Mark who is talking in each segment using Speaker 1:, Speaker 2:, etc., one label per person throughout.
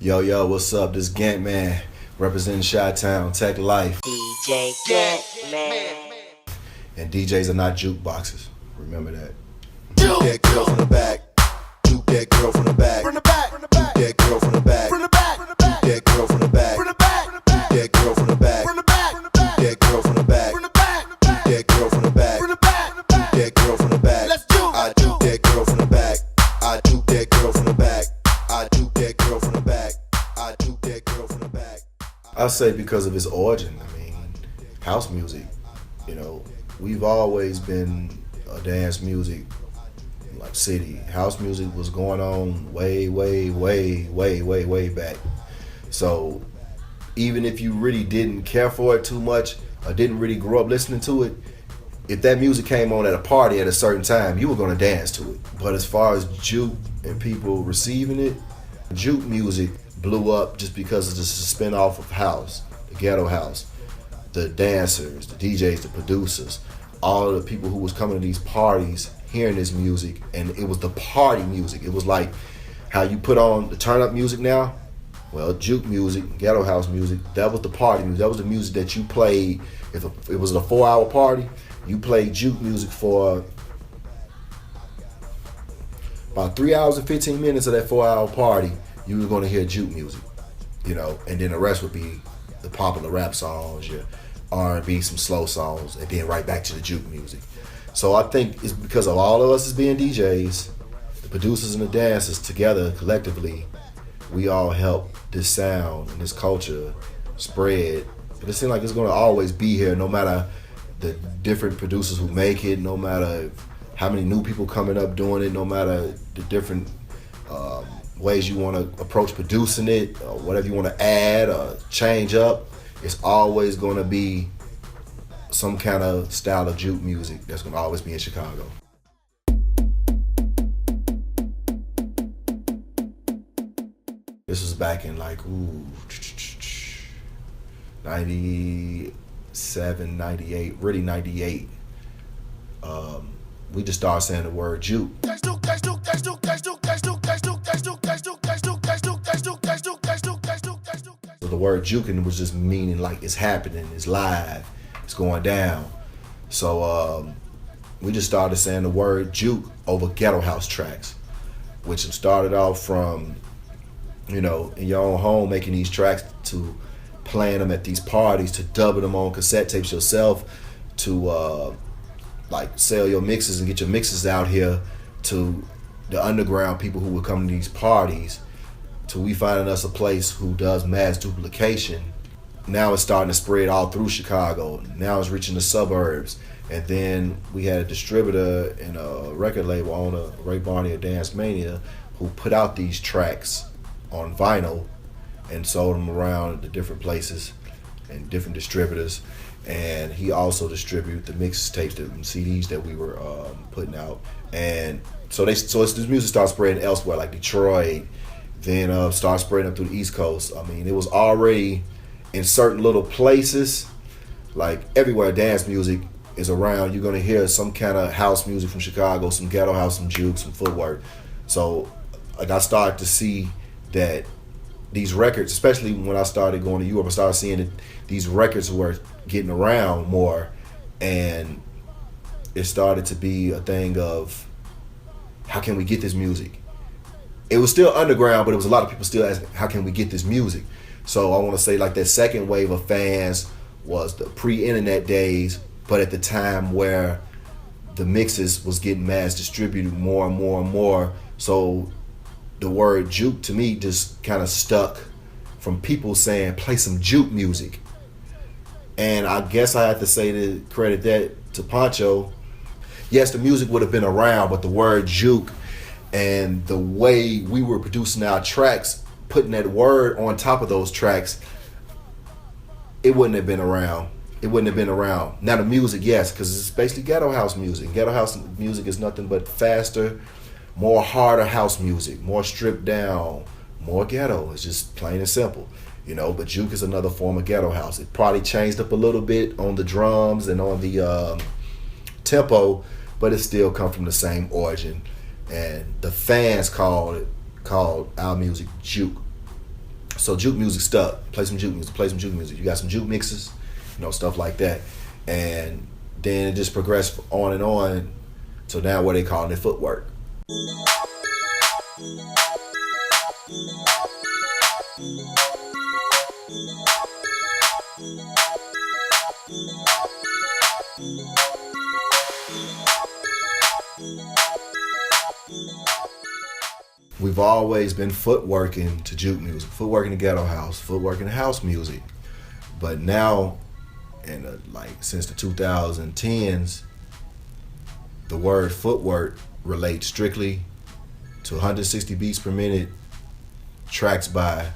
Speaker 1: Yo, what's up? This Gantman representing Chi-Town, Teklife.
Speaker 2: DJ Gant-Man.
Speaker 1: And DJs Are Not Jukeboxes. Remember that.
Speaker 3: Juke that girl from the back. Juke that girl from the back. From the back. Juke that girl from the back. From the back. Juke that girl from the back. From the back. Juke that girl from the back. From the back. Juke that girl from the back. From the back. Juke that girl from the back. From the back. Juke that girl from the back. Let's juke. I juke that girl from the back. I juke that girl from the back. I juke that girl from the back. I juke that girl from the back.
Speaker 1: I say because of its origin. I mean, house music. You know, we've always been a dance music like city. House music was going on way back. So even if you really didn't care for it too much or didn't really grow up listening to it, if that music came on at a party at a certain time, you were gonna dance to it. But as far as juke and people receiving it, juke music blew up just because it's a spin-off of house, the Ghetto House. The dancers, the DJs, the producers, all of the people who was coming to these parties hearing this music, and it was the party music. It was like how you put on the turn-up music now. Well, juke music, Ghetto House music, that was the party music. That was the music that you played. If it was a 4-hour party, you played juke music for about 3 hours and 15 minutes of that 4-hour party. You were going to hear juke music, you know, and then the rest would be the popular rap songs, your R&B, some slow songs, and then right back to the juke music. So I think it's because of all of us as being DJs, the producers and the dancers together collectively, we all help this sound and this culture spread. But it seems like it's going to always be here, no matter the different producers who make it, no matter how many new people coming up doing it, no matter the different ways you want to approach producing it, or whatever you want to add or change up. It's always going to be some kind of style of juke music that's going to always be in Chicago. This was back in like 97, 98, really 98. We just started saying the word juke. So the word juking was just meaning like it's happening, it's live, it's going down. So we just started saying the word juke over Ghetto House tracks, which started off from, you know, in your own home making these tracks, to playing them at these parties, to dubbing them on cassette tapes yourself, to like sell your mixes and get your mixes out here, to the underground people who would come to these parties, to we finding us a place who does mass duplication. Now it's starting to spread all through Chicago. Now it's reaching the suburbs. And then we had a distributor and a record label owner, Ray Barney of Mania, who put out these tracks on vinyl and sold them around the different places and different distributors. And he also distributed the mixtapes, the CDs that we were putting out. And so this music started spreading elsewhere, like Detroit, then started spreading up through the East Coast. I mean, it was already in certain little places, like everywhere dance music is around, you're gonna hear some kind of house music from Chicago, some Ghetto House, some Juke, some Footwork. So like I started to see that these records, especially when I started going to Europe, I started seeing that these records were getting around more, and it started to be a thing of, how can we get this music? It was still underground, but it was a lot of people still asking, how can we get this music? So I want to say like that second wave of fans was the pre-internet days, but at the time where the mixes was getting mass distributed more and more and more. So the word juke to me just kind of stuck from people saying, play some juke music. And I guess I have to say to credit that to Pancho. Yes, the music would have been around, but the word juke and the way we were producing our tracks, putting that word on top of those tracks, it wouldn't have been around. It wouldn't have been around. Now the music, yes, because it's basically Ghetto House music. Ghetto House music is nothing but faster, more harder house music, more stripped down, more ghetto. It's just plain and simple, you know. But juke is another form of Ghetto House. It probably changed up a little bit on the drums and on the tempo, but it still come from the same origin. And the fans called our music juke. So juke music stuck. Play some juke music, play some juke music. You got some juke mixes, stuff like that. And then it just progressed on and on to now what they call it footwork. We've always been footworking to juke music, footworking to ghetto house, footworking to house music. But now, since the 2010s, the word footwork relates strictly to 160 beats per minute tracks by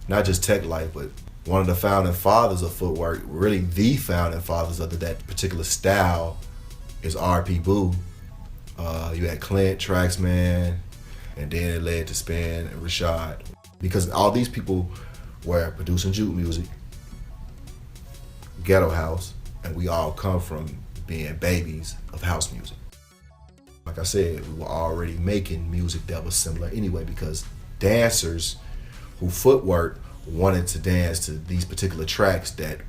Speaker 1: not just Teklife, but one of the founding fathers of footwork, really the founding fathers of that particular style, is R.P. Boo. You had Clint, Traxman, and then it led to Spin and Rashad. Because all these people were producing juke music, ghetto house, and we all come from being babies of house music. Like I said, we were already making music that was similar anyway, because dancers who footwork wanted to dance to these particular tracks that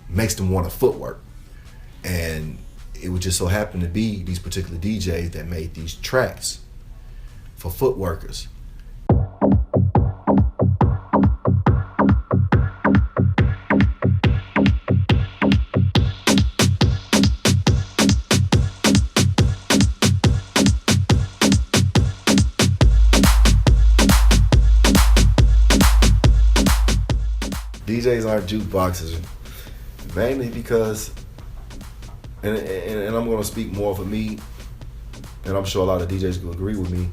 Speaker 1: makes them want to footwork. And it would just so happen to be these particular DJs that made these tracks for footworkers. DJs aren't jukeboxes, mainly because, and I'm going to speak more for me, and I'm sure a lot of DJs will agree with me.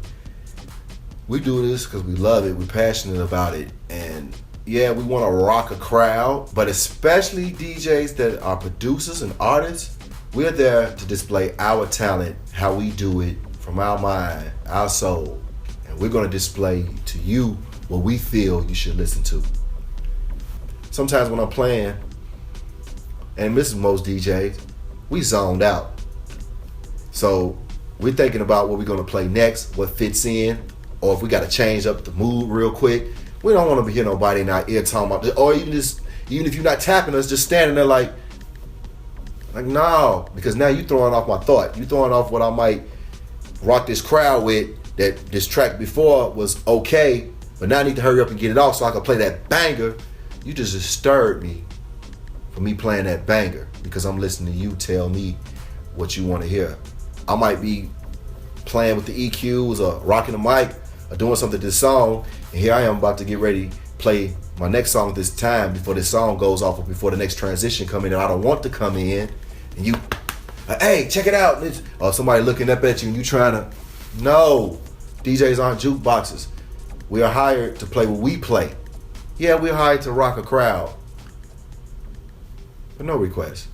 Speaker 1: We do this because we love it, we're passionate about it, and yeah, we want to rock a crowd, but especially DJs that are producers and artists, we're there to display our talent, how we do it, from our mind, our soul, and we're going to display to you what we feel you should listen to. Sometimes when I'm playing, and this is most DJs, we zoned out. So we're thinking about what we're gonna play next, what fits in, or if we gotta change up the mood real quick. We don't wanna hear nobody in our ear talking about, or even if you're not tapping us, just standing there like no, because now you throwing off my thought. You throwing off what I might rock this crowd with, that this track before was okay, but now I need to hurry up and get it off so I can play that banger. You just disturbed me for me playing that banger because I'm listening to you tell me what you want to hear. I might be playing with the EQs or rocking the mic or doing something to this song, and here I am about to get ready to play my next song at this time before this song goes off or before the next transition come in, and I don't want to come in, and you, hey, check it out, or somebody looking up at you and you trying to, no, DJs aren't jukeboxes. We are hired to play what we play. Yeah, we're hired to rock a crowd, but no requests.